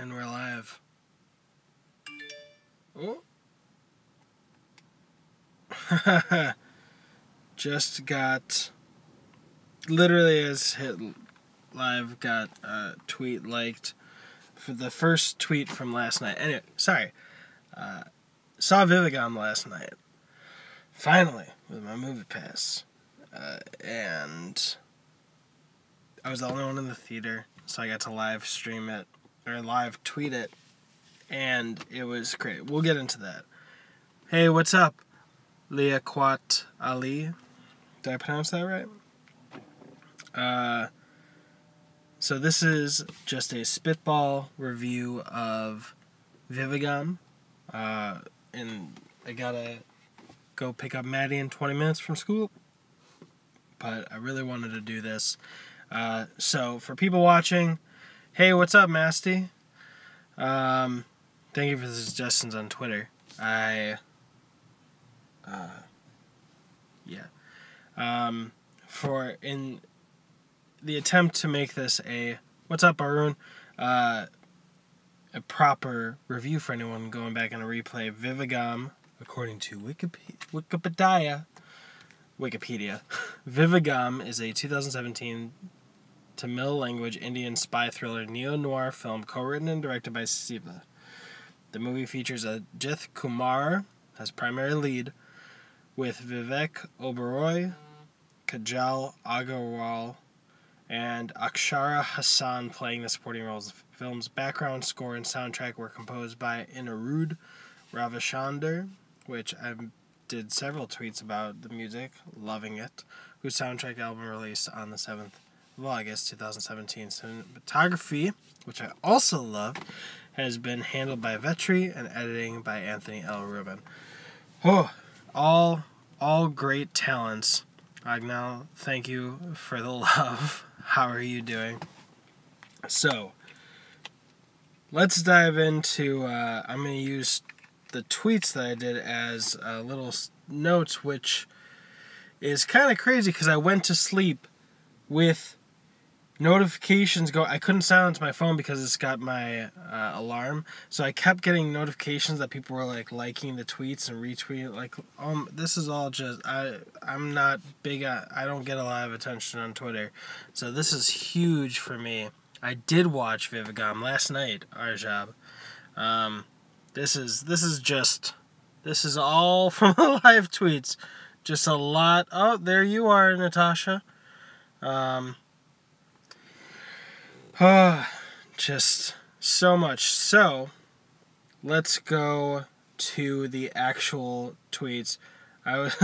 And we're live. Oh. Just got, literally as hit live, got a tweet liked for the first tweet from last night. Anyway, sorry. Saw Vivegam last night. Finally, with my movie pass. And I was the only one in the theater, so I got to live stream it, or live tweet it, and it was great. We'll get into that. Hey, what's up? Liaquat Ali. Did I pronounce that right? So this is just a spitball review of Vivegam. And I gotta go pick up Maddie in 20 minutes from school. But I really wanted to do this. So for people watching, hey, what's up, Masty? Thank you for the suggestions on Twitter. For in the attempt to make this a, what's up, Arun? A proper review for anyone going back in a replay, Vivegam, according to Wikipedia, Vivegam is a 2017 Tamil language Indian spy thriller neo-noir film co-written and directed by Siva. The movie features Ajith Kumar as primary lead, with Vivek Oberoi, Kajal Agarwal, and Akshara Hassan playing the supporting roles. The film's background score and soundtrack were composed by Anirudh Ravichandar, which I did several tweets about the music, loving it, whose soundtrack album released on the 7th of August 2017. Cinematography, which I also love, has been handled by Vetri and editing by Anthony L. Rubin. Oh, all great talents. Agnel, thank you for the love. How are you doing? So, let's dive into, I'm going to use the tweets that I did as little notes, which is kind of crazy because I went to sleep with notifications go. I couldn't silence my phone because it's got my alarm, so I kept getting notifications that people were like liking the tweets and retweeting. Like, this is all just I'm not big. I don't get a lot of attention on Twitter, so this is huge for me. I did watch Vivegam last night. Arjab. This is all from the live tweets. Just a lot. Oh, there you are, Natasha. Just so much. So, let's go to the actual tweets. Alright,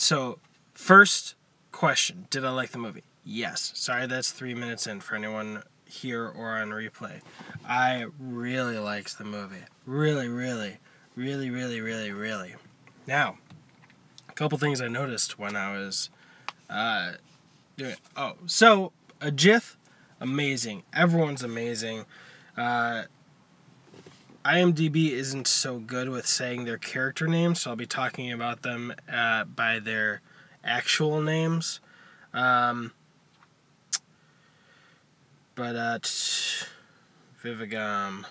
so, first question. Did I like the movie? Yes. Sorry, that's 3 minutes in for anyone here or on replay. I really liked the movie. Really. Now, a couple things I noticed when I was doing it. Oh, so Ajith, amazing. Everyone's amazing. IMDb isn't so good with saying their character names, so I'll be talking about them by their actual names. Vivegam.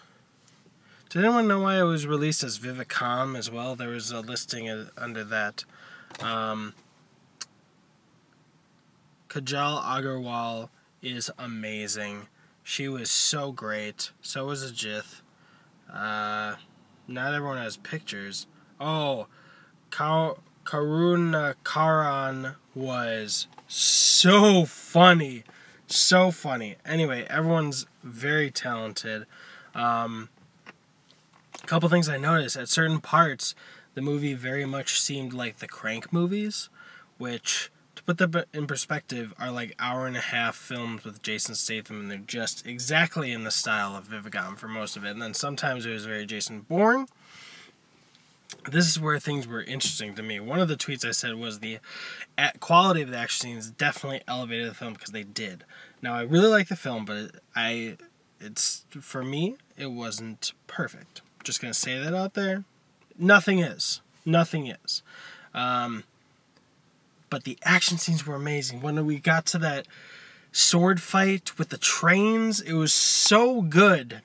Did anyone know why it was released as Vivegam as well? There was a listing under that. Kajal Agarwal is amazing. She was so great. So was Ajith. Not everyone has pictures. Oh, Karuna Karan was so funny. So funny. Anyway, everyone's very talented. A couple things I noticed. At certain parts, the movie very much seemed like the Crank movies, which, to put them in perspective, are like hour-and-a-half films with Jason Statham, and they're just exactly in the style of Vivegam for most of it. And then sometimes it was very Jason Bourne. This is where things were interesting to me. One of the tweets I said was the quality of the action scenes definitely elevated the film, because they did. Now, I really like the film, but it's for me, it wasn't perfect. Just gonna say that out there. Nothing is. But the action scenes were amazing. When we got to sword fight with the trains. It was so good.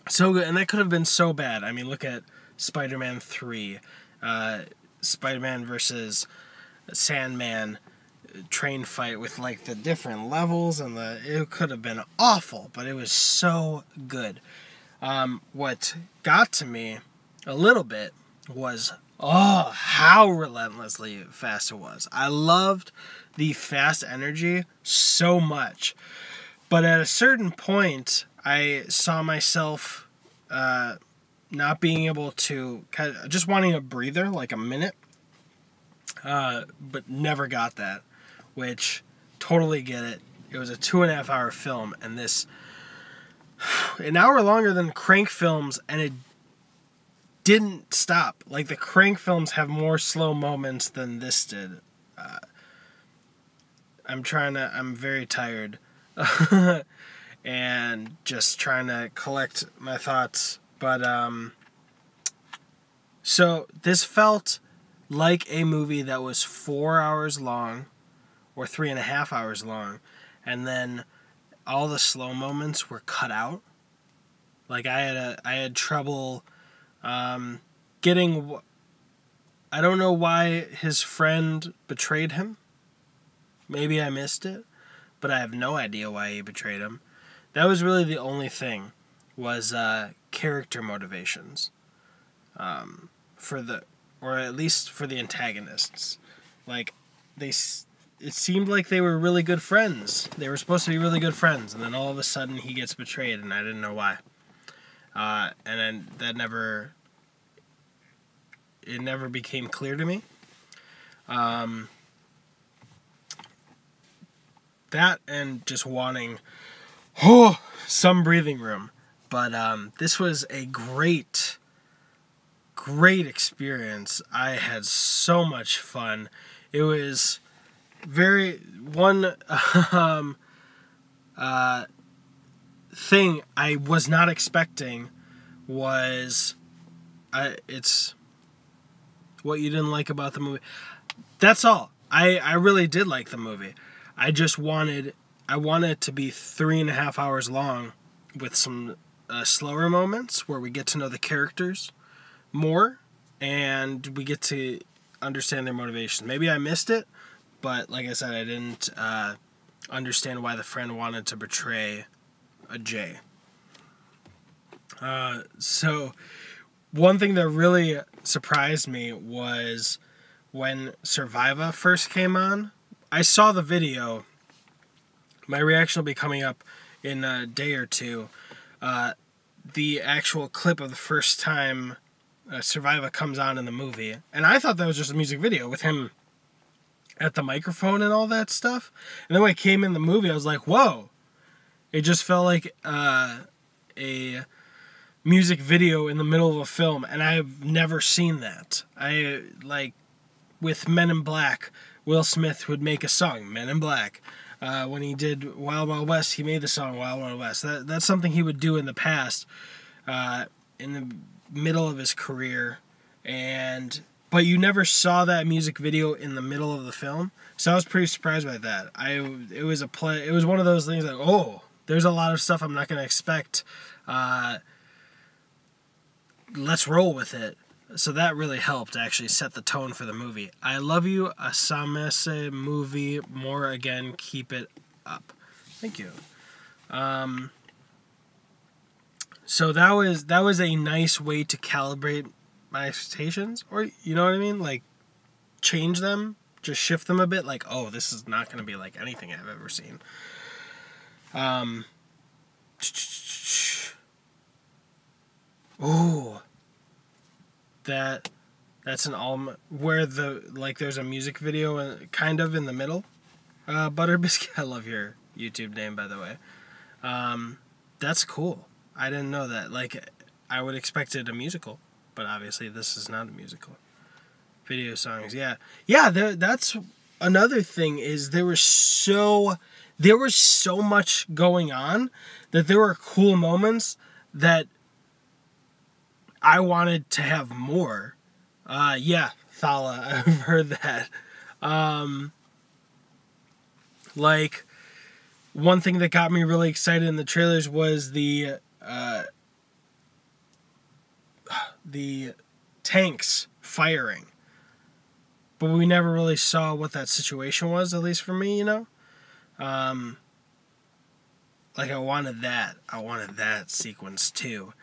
So good. And that could have been so bad. I mean, look at Spider-Man 3. Spider-Man versus Sandman train fight with like the different levels, and it could have been awful, but it was so good. What got to me a little bit was how relentlessly fast it was. I loved the fast energy so much, but at a certain point I saw myself not being able to, kind of just wanting a breather, like a minute, but never got that, which totally get it. It was a 2.5 hour film, and this an hour longer than Crank films, and it didn't stop. Like, the Crank films have more slow moments than this did. I'm very tired and just trying to collect my thoughts. But, so this felt like a movie that was 4 hours long, or 3.5 hours long, and then all the slow moments were cut out. Like, I had trouble getting. I don't know why his friend betrayed him. Maybe I missed it, but I have no idea why he betrayed him. That was really the only thing, was character motivations, or at least for the antagonists. Like, it seemed like they were really good friends. They were supposed to be really good friends, and then all of a sudden he gets betrayed, and I didn't know why. And then it never became clear to me. That and just wanting some breathing room. But this was a great experience. I had so much fun. It was one thing I was not expecting was it's what you didn't like about the movie. That's all. I really did like the movie. I wanted it to be 3.5 hours long, with some slower moments where we get to know the characters more and we get to understand their motivations. Maybe I missed it, but like I said, I didn't understand why the friend wanted to betray a Jay. So one thing that really surprised me was when Survivor first came on. I saw the video. My reaction will be coming up in a day or two. The actual clip of the first time Survivor comes on in the movie. And I thought that was just a music video with him at the microphone and all that stuff. And then when it came in the movie, I was like, whoa. It just felt like a music video in the middle of a film. And I've never seen that. With Men in Black, Will Smith would make a song, Men in Black. When he did Wild Wild West, he made the song Wild Wild West. That's something he would do in the past, in the middle of his career, but you never saw that music video in the middle of the film. So I was pretty surprised by that. It was one of those things like, oh, there's a lot of stuff I'm not going to expect. Let's roll with it. So that really helped actually set the tone for the movie. I love you, Asamese movie. More again, keep it up. Thank you. So that was a nice way to calibrate my expectations, or you know what I mean? Like, change them, just shift them a bit. Like, oh, this is not going to be like anything I've ever seen. Ooh. That's an Alma, where there's a music video kind of in the middle. Butter Biscuit, I love your YouTube name, by the way. That's cool. I didn't know that. Like, I would expect it a musical, but obviously this is not a musical. Video songs, yeah. That's another thing, is there was so much going on that there were cool moments that I wanted to have more. Thala, I've heard that. Like, one thing that got me really excited in the trailers was the tanks firing. But we never really saw what that situation was, at least for me, you know? Like, I wanted that sequence too.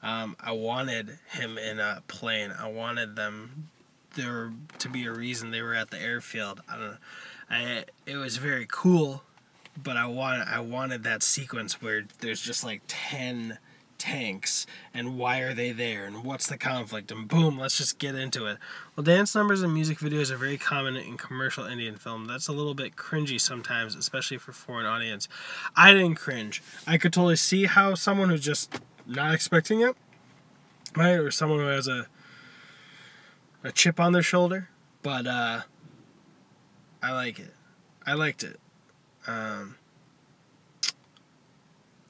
I wanted him in a plane. I wanted there to be a reason they were at the airfield. I don't know. It was very cool, but I wanted that sequence where there's just like 10 tanks, and why are they there, and what's the conflict, and boom, let's just get into it. Well, dance numbers and music videos are very common in commercial Indian film. That's a little bit cringy sometimes, especially for foreign audience. I didn't cringe. I could totally see how someone who's just not expecting it, right, or someone who has a chip on their shoulder, but I like it. I liked it.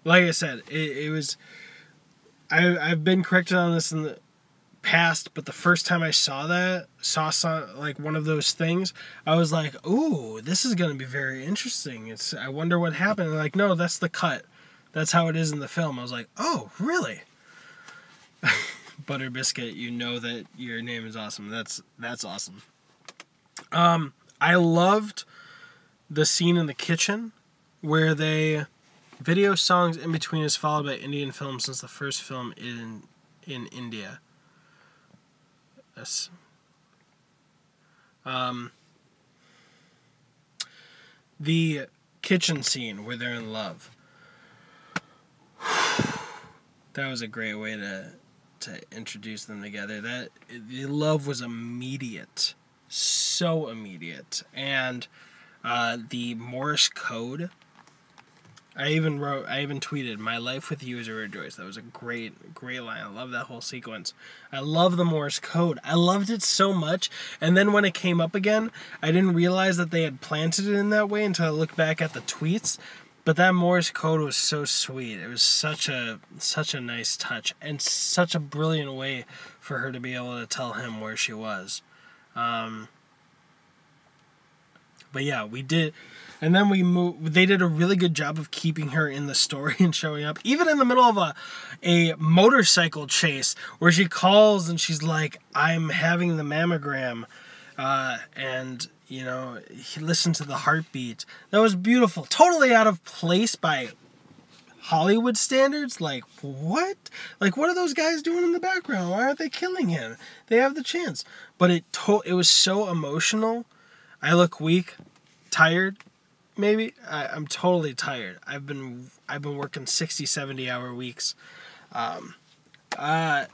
Like I said, it was... I've been corrected on this in the past, but the first time I saw like one of those things, I was like, ooh, this is going to be very interesting. I wonder what happened. And like, no, that's the cut. That's how it is in the film. I was like, oh, really? Butter Biscuit, you know that your name is awesome. That's awesome. I loved the scene in the kitchen where they... Video songs in between is followed by Indian film since the first film in India. Yes. The kitchen scene where they're in love. That was a great way to introduce them together. The love was immediate. So immediate. And the Morse code... I even tweeted, "My life with you is a rejoice." That was a great line. I love that whole sequence. I love the Morse code. I loved it so much. And then when it came up again, I didn't realize that they had planted it in that way until I looked back at the tweets. But that Morse code was so sweet. It was such a nice touch and such a brilliant way for her to be able to tell him where she was. But yeah, we did. And then they did a really good job of keeping her in the story and showing up. Even in the middle of a motorcycle chase where she calls and she's like, I'm having the mammogram. And, you know, he listened to the heartbeat. That was beautiful. Totally out of place by Hollywood standards. Like, what? Like, what are those guys doing in the background? Why aren't they killing him? They have the chance. But it was so emotional. I look weak, tired. Maybe I'm totally tired. I've been working 60, 70-hour weeks, but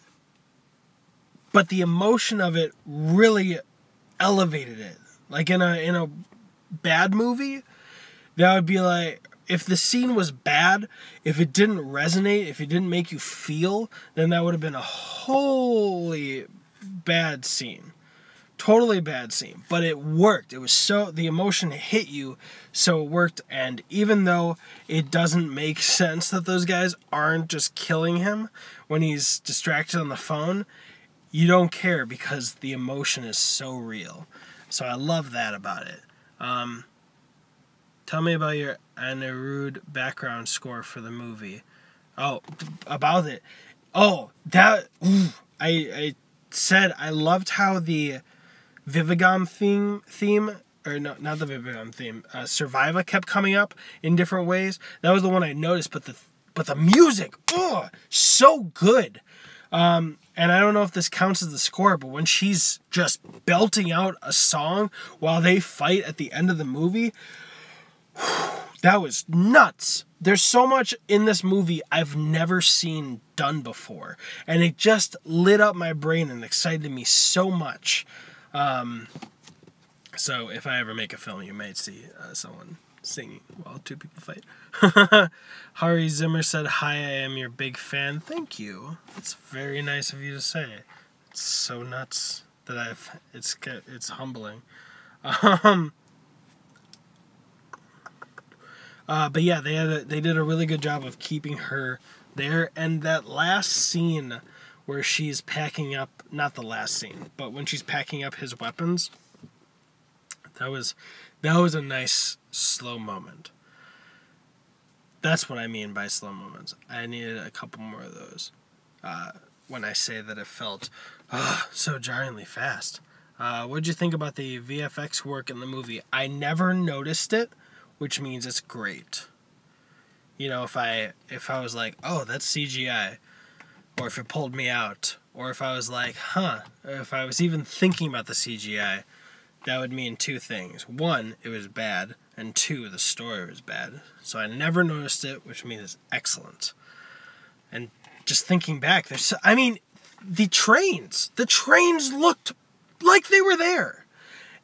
the emotion of it really elevated it. Like in a bad movie, that would be like, if the scene was bad, if it didn't resonate, if it didn't make you feel, then that would have been a wholly bad scene. Totally bad scene, but it worked. It was the emotion hit you, so it worked. And even though it doesn't make sense that those guys aren't just killing him when he's distracted on the phone, you don't care because the emotion is so real. So I love that about it. Tell me about your Anirudh background score for the movie. Oh, about it. Oh, that... I said I loved how the Vivegam theme, or no, not the Vivegam theme, Survivor kept coming up in different ways. That was the one I noticed, but the music, so good. And I don't know if this counts as the score, but when she's just belting out a song while they fight at the end of the movie, that was nuts. There's so much in this movie I've never seen done before, and it just lit up my brain and excited me so much. So if I ever make a film, you might see someone singing while two people fight. Hari Zimmer said, "Hi, I am your big fan." Thank you. It's very nice of you to say. It's so nuts that it's humbling. But yeah, they did a really good job of keeping her there, and that last scene where she's packing up, not the last scene, but when she's packing up his weapons, that was a nice slow moment. That's what I mean by slow moments. I needed a couple more of those. When I say that it felt so jarringly fast. What did you think about the VFX work in the movie? I never noticed it, which means it's great. You know, if I was like, oh, that's CGI, or if it pulled me out, or if I was like, if I was even thinking about the CGI, that would mean two things. One, it was bad, and two, the story was bad. So I never noticed it, which means it's excellent. And just thinking back, the trains looked like they were there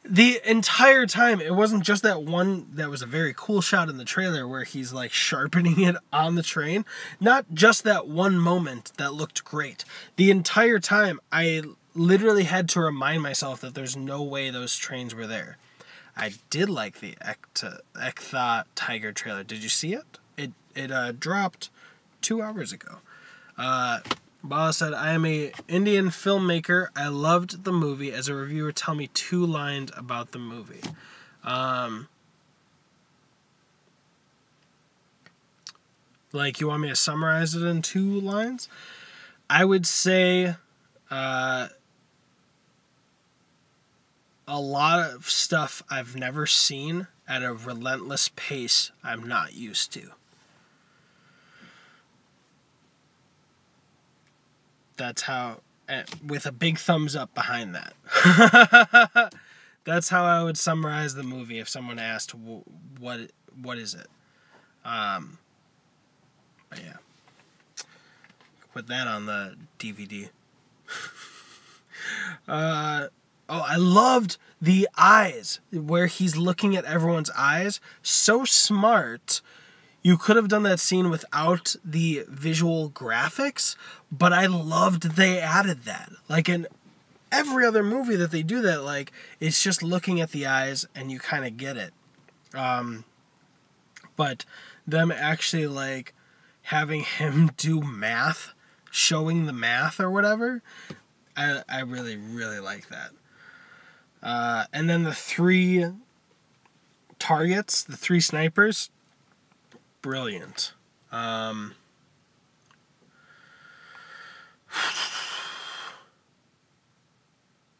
the entire time. It wasn't just that one that was a very cool shot in the trailer where he's like sharpening it on the train. Not just that one moment that looked great. The entire time, I literally had to remind myself that there's no way those trains were there. I did like the Ektha Tiger trailer. Did you see it? It dropped 2 hours ago. Bala said, I am a Indian filmmaker. I loved the movie. As a reviewer, tell me 2 lines about the movie. Like, you want me to summarize it in 2 lines? I would say a lot of stuff I've never seen at a relentless pace I'm not used to. That's how, with a big thumbs up behind that. That's how I would summarize the movie if someone asked, what is it? But yeah. Put that on the DVD. I loved the eyes, where he's looking at everyone's eyes. So smart. You could have done that scene without the visual graphics, but I loved they added that. Like in every other movie that they do that, like, it's just looking at the eyes and you kind of get it. But them actually, like, having him do math, showing the math or whatever, I really, really like that. And then the 3 targets, the 3 snipers, brilliant.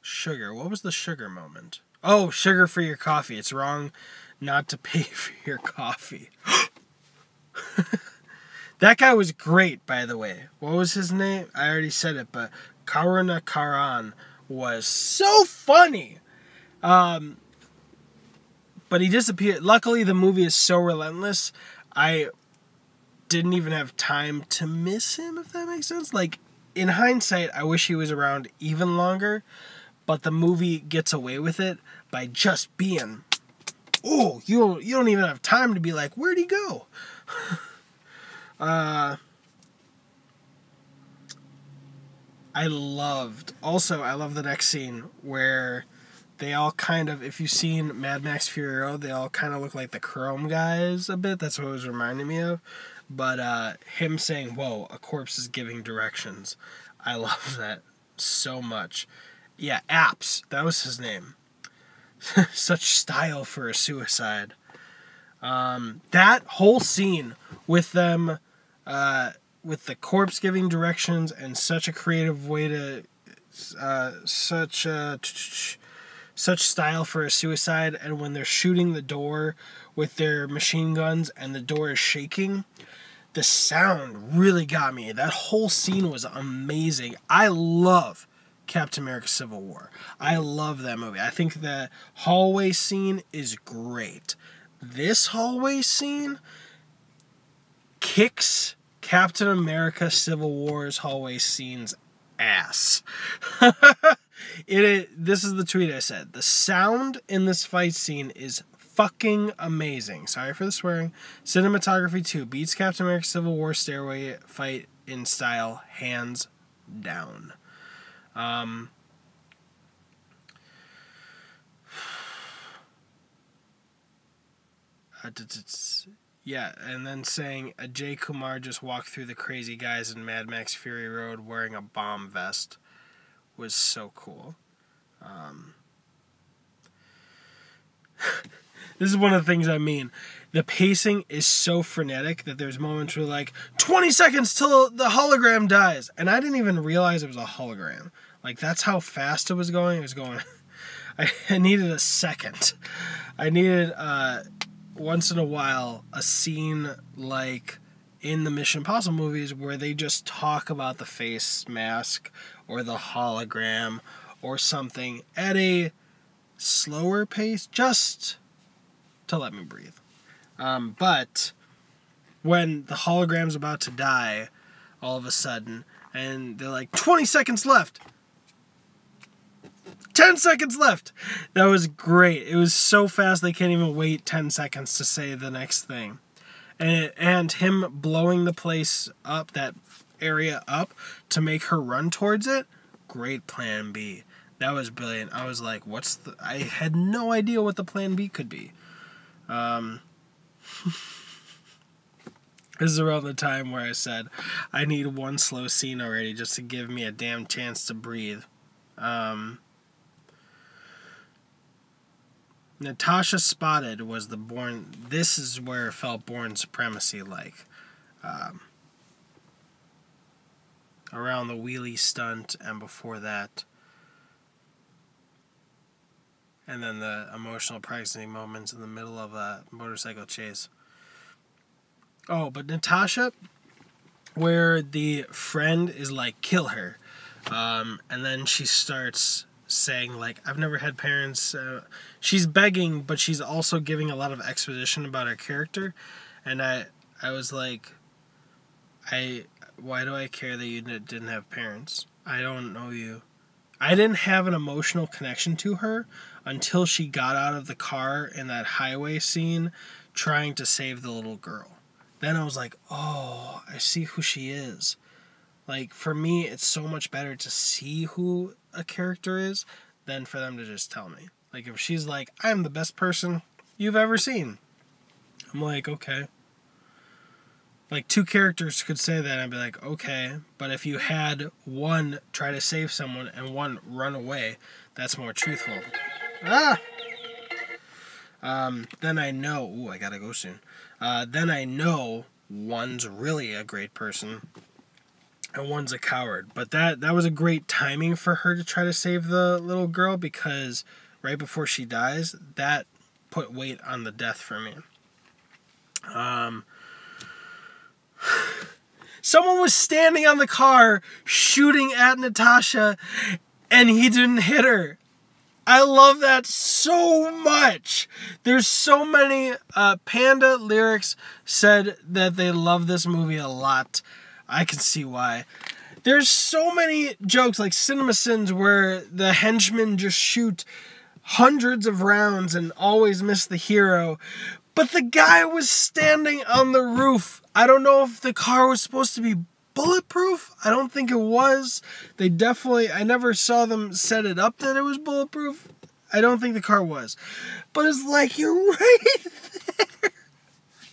Sugar. What was the sugar moment? Oh, sugar for your coffee. It's wrong not to pay for your coffee. That guy was great, by the way. What was his name? I already said it, but Karuna Karan was so funny. But he disappeared. Luckily, the movie is so relentless, I didn't even have time to miss him, if that makes sense. Like, in hindsight, I wish he was around even longer, but the movie gets away with it by just being, oh, you don't even have time to be like, where'd he go? I love the next scene where they all kind of, if you've seen Mad Max Fury Road, they all kind of look like the Chrome guys a bit. That's what it was reminding me of. But him saying, whoa, a corpse is giving directions. I love that so much. Yeah, Apps. That was his name. Such style for a suicide. That whole scene with them, with the corpse giving directions and such a creative way to, such style for a suicide, and when they're shooting the door with their machine guns and the door is shaking, the sound really got me. That whole scene was amazing. I love Captain America Civil War. I love that movie. I think the hallway scene is great. This hallway scene kicks Captain America Civil War's hallway scene's ass. This is the tweet I said. The sound in this fight scene is fucking amazing. Sorry for the swearing. Cinematography 2 beats Captain America Civil War stairway fight in style, hands down. Yeah, and then saying Ajay Kumar just walked through the crazy guys in Mad Max Fury Road wearing a bomb vest was so cool. This is one of the things I mean. The pacing is so frenetic that there's moments where like 20 seconds till the hologram dies, and I didn't even realize it was a hologram. Like that's how fast it was going. It was going. I needed a second. I needed once in a while a scene like in the Mission Impossible movies where they just talk about the face mask or the hologram or something at a slower pace, just to let me breathe. But when the hologram's about to die, all of a sudden, and they're like, 20 seconds left! 10 seconds left! That was great. It was so fast they can't even wait 10 seconds to say the next thing. And him blowing the place up, that area up, to make her run towards it, great plan B. That was brilliant. I was like, I had no idea what the plan B could be. This is around the time where I said, I need one slow scene already just to give me a damn chance to breathe. Natasha Spotted was the Bourne. This is where it felt Bourne Supremacy like. Around the wheelie stunt and before that. And then the emotional pregnancy moments in the middle of a motorcycle chase. Oh, but Natasha, where the friend is like, kill her. And then she starts saying, like, I've never had parents. She's begging, but she's also giving a lot of exposition about her character. And I was like, why do I care that you didn't have parents? I don't know you. I didn't have an emotional connection to her until she got out of the car in that highway scene trying to save the little girl. Then I was like, oh, I see who she is. Like, for me, it's so much better to see who a character is than for them to just tell me. Like, if she's like, I'm the best person you've ever seen, I'm like, okay. Like, two characters could say that, and I'd be like, okay. But if you had one try to save someone and one run away, that's more truthful. Then I know, ooh, I gotta go soon. Then I know one's really a great person and one's a coward. But that was a great timing for her to try to save the little girl, because right before she dies, that put weight on the death for me. Someone was standing on the car shooting at Natasha and he didn't hit her. I love that so much. There's so many. Panda Lyrics said that they love this movie a lot. I can see why. There's so many jokes like Cinema Sins where the henchmen just shoot hundreds of rounds and always miss the hero. But the guy was standing on the roof. I don't know if the car was supposed to be bulletproof. I don't think it was. I never saw them set it up that it was bulletproof. I don't think the car was. But it's like, you're right there.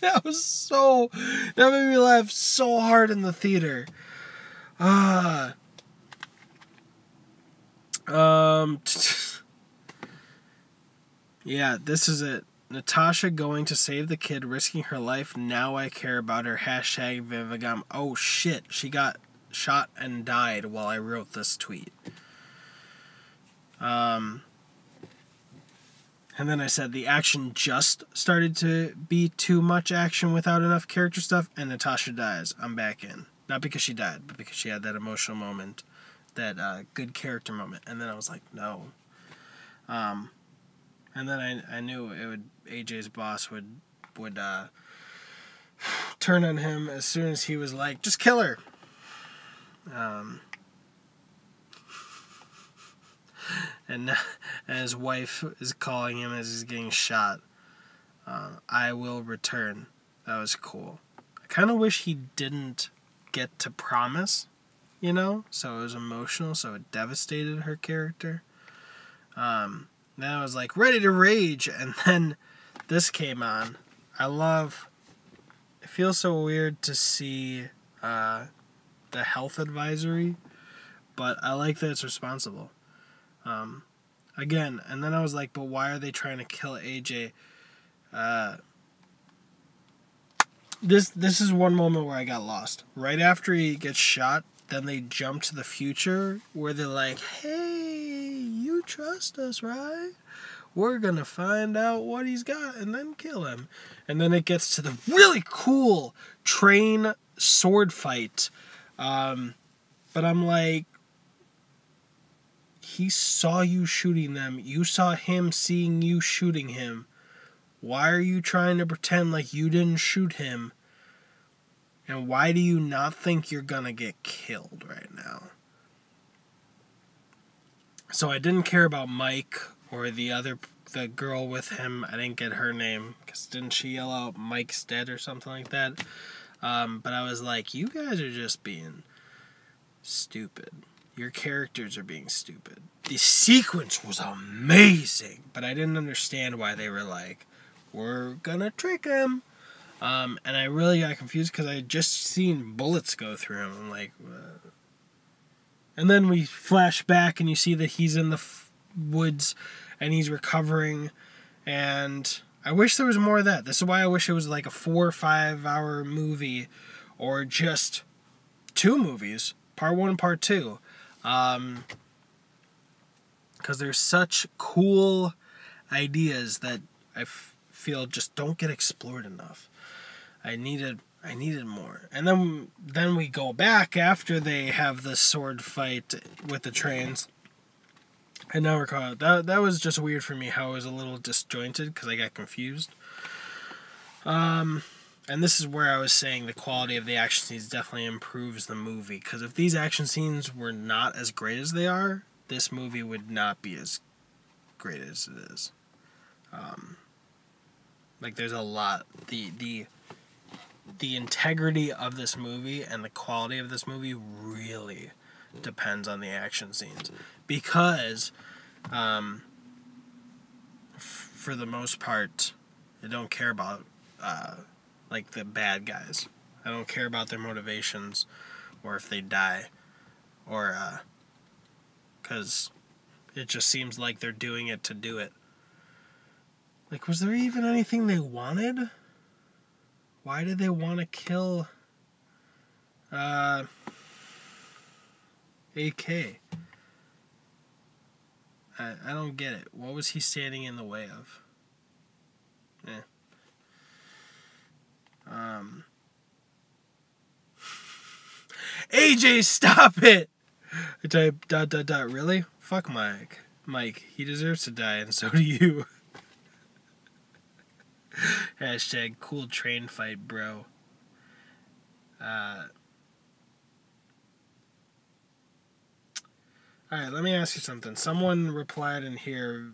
That made me laugh so hard in the theater. Yeah, this is it. Natasha going to save the kid, risking her life. Now I care about her. Hashtag Vivegam. Oh shit, she got shot and died while I wrote this tweet. And then I said the action just started to be too much action without enough character stuff, and Natasha dies. I'm back in. Not because she died, but because she had that emotional moment, that good character moment. And then I was like, no. And then I knew AJ's boss would turn on him as soon as he was like, just kill her. And his wife is calling him as he's getting shot. I will return. That was cool. I kind of wish he didn't get to promise, so it was emotional, so it devastated her character. Then I was like, ready to rage, and then this came on. It feels so weird to see the health advisory, but I like that it's responsible. Again, and then I was like, but why are they trying to kill AJ? This is one moment where I got lost. Right after he gets shot, then they jump to the future where they're like, hey, you trust us, right? We're gonna find out what he's got and then kill him. And then it gets to the really cool train sword fight. But I'm like, he saw you shooting them. You saw him seeing you shooting him. Why are you trying to pretend like you didn't shoot him? And why do you not think you're gonna get killed right now? So I didn't care about Mike or the girl with him. I didn't get her name, because didn't she yell out Mike's dead or something like that? But I was like, you guys are just being stupid. Your characters are being stupid. The sequence was amazing, but I didn't understand why they were like, we're gonna trick him. And I really got confused because I had just seen bullets go through him. I'm like, and then we flash back and you see that he's in the woods and he's recovering. And I wish there was more of that. This is why I wish it was like a 4 or 5 hour movie, or just 2 movies, part 1 and part 2. Because there's such cool ideas that I feel just don't get explored enough. I needed more. And then we go back after they have the sword fight with the trains. I now recall that was just weird for me how it was a little disjointed because I got confused. And this is where I was saying the quality of the action scenes definitely improves the movie, because if these action scenes were not as great as they are, this movie would not be as great as it is. Like there's a lot. The integrity of this movie and the quality of this movie really depends on the action scenes, because for the most part I don't care about like the bad guys. I don't care about their motivations or if they die, or because it just seems like they're doing it to do it. Like, was there even anything they wanted? Why did they want to kill AK? I don't get it. What was he standing in the way of? AJ, stop it! I type ... Really? Fuck Mike. Mike, he deserves to die, and so do you. Hashtag cool train fight, bro. Alright, let me ask you something. Someone replied in here,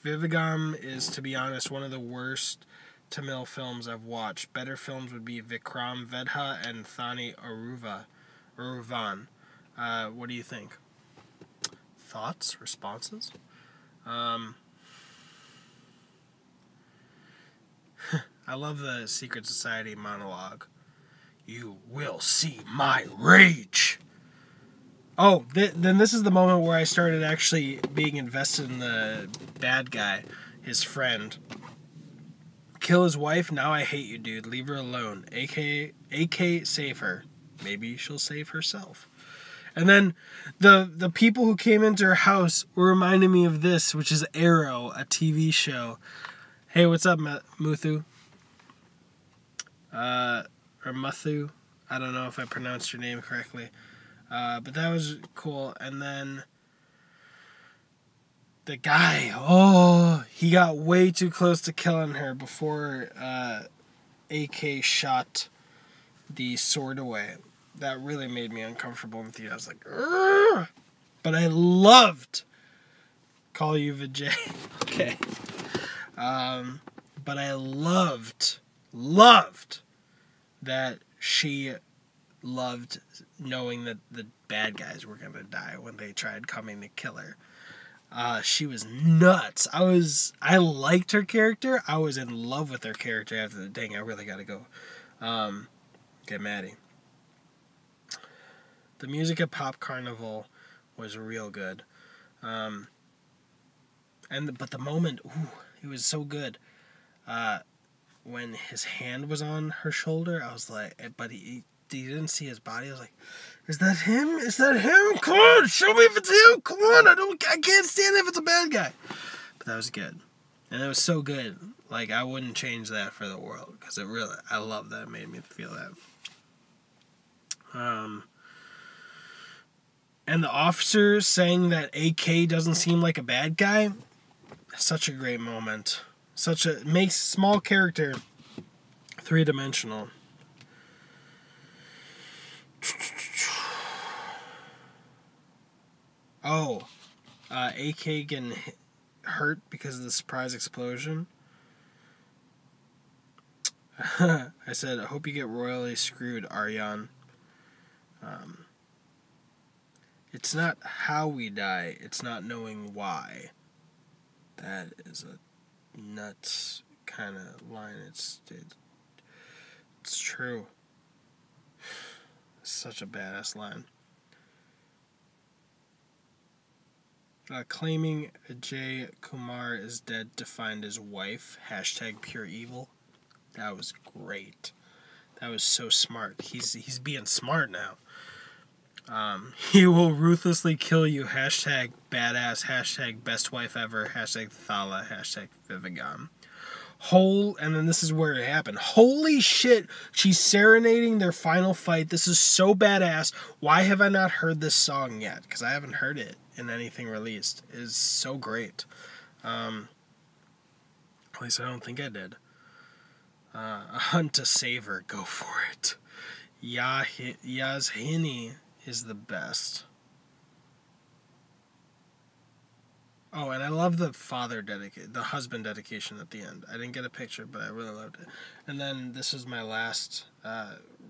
Vivegam is, to be honest, one of the worst Tamil films I've watched. Better films would be Vikram Vedha and Thani Aruvan. What do you think? Thoughts? Responses? I love the Secret Society monologue. You will see my rage. Oh, then this is the moment where I started actually being invested in the bad guy, his friend. Kill his wife? Now I hate you, dude. Leave her alone. AK save her. Maybe she'll save herself. And then the people who came into her house were reminding me of this, which is Arrow, a TV show. Hey, what's up, Muthu? Or Muthu. I don't know if I pronounced your name correctly. But that was cool. And then the guy, he got way too close to killing her before AK shot the sword away. That really made me uncomfortable in the theater. I was like, ugh! But I loved Call You Vijay. Okay. But I loved that she loved knowing that the bad guys were going to die when they tried coming to kill her. She was nuts. I liked her character. I was in love with her character after the dang, I really got to go. Get Maddie. The music at Pop Carnival was real good. But the moment, it was so good. when his hand was on her shoulder, I was like, but he didn't see his body. I was like, is that him? Is that him? Come on, show me if it's him. Come on, I can't stand it if it's a bad guy. But that was good. And it was so good. Like, I wouldn't change that for the world. Because I love that. It made me feel that. And the officer saying that AK doesn't seem like a bad guy. Such a great moment. Makes small character three-dimensional. Oh, AK getting hurt because of the surprise explosion. I said, I hope you get royally screwed, Aryan. It's not how we die, it's not knowing why. That is a nuts kind of line. It's true. Such a badass line. Claiming Ajay Kumar is dead to find his wife. # pure evil. That was great. That was so smart. He's being smart now. He will ruthlessly kill you. # badass. # best wife ever. # Thala. # Vivegam. And then this is where it happened. Holy shit, she's serenading their final fight. This is so badass. Why have I not heard this song yet? Because I haven't heard it in anything released. It is so great. At least I don't think I did. A hunt to save her. Go for it. Yazhini is the best. Oh, and I love the the husband dedication at the end. I didn't get a picture, but I really loved it. And then this is my last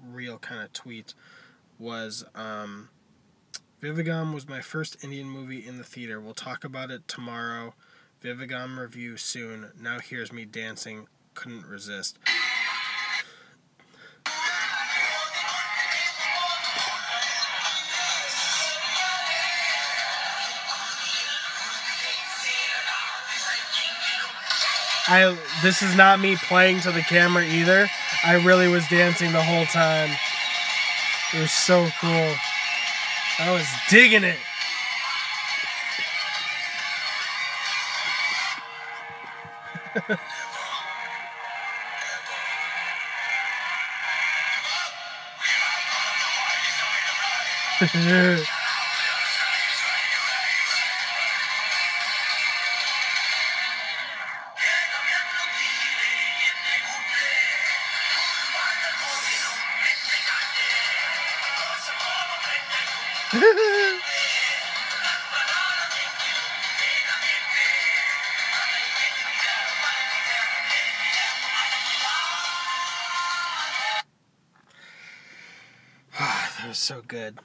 real kind of tweet. Was Vivegam was my first Indian movie in the theater. We'll talk about it tomorrow. Vivegam review soon. Now here's me dancing. Couldn't resist. This is not me playing to the camera either. I really was dancing the whole time. It was so cool. I was digging it. That was so good.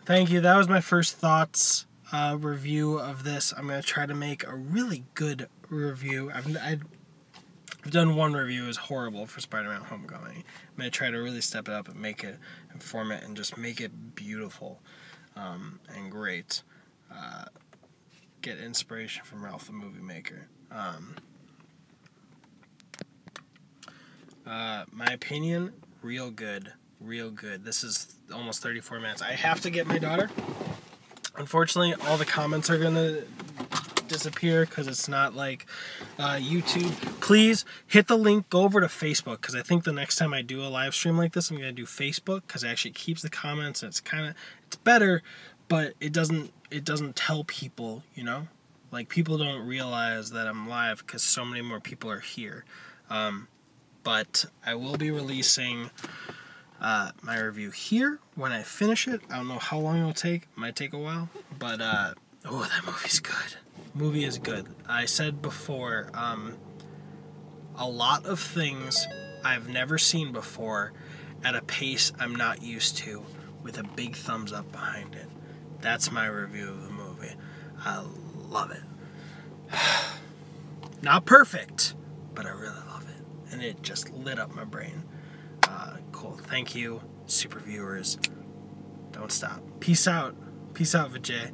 Thank you. That was my first thoughts review of this. I'm going to try to make a really good review. I've done one review. It was horrible for Spider-Man Homecoming. I'm going to try to really step it up and make it, inform it, and just make it beautiful and great. Get inspiration from Ralph the Movie Maker. My opinion, real good. Real good. This is almost 34 minutes. I have to get my daughter. Unfortunately, all the comments are going to disappear because it's not like YouTube. Please hit the link. Go over to Facebook because I think the next time I do a live stream like this, I'm going to do Facebook because it actually keeps the comments. And it's better, but it doesn't tell people, you know? Like, people don't realize that I'm live because so many more people are here. But I will be releasing my review here when I finish it. I don't know how long it'll take. It might take a while. But, oh, that movie's good. Movie is good. I said before, a lot of things I've never seen before at a pace I'm not used to with a big thumbs up behind it. That's my review of the movie. I love it. Not perfect, but I really love it. And it just lit up my brain. Cool. Thank you, SuperViewers. Don't stop. Peace out. Peace out, Vijay.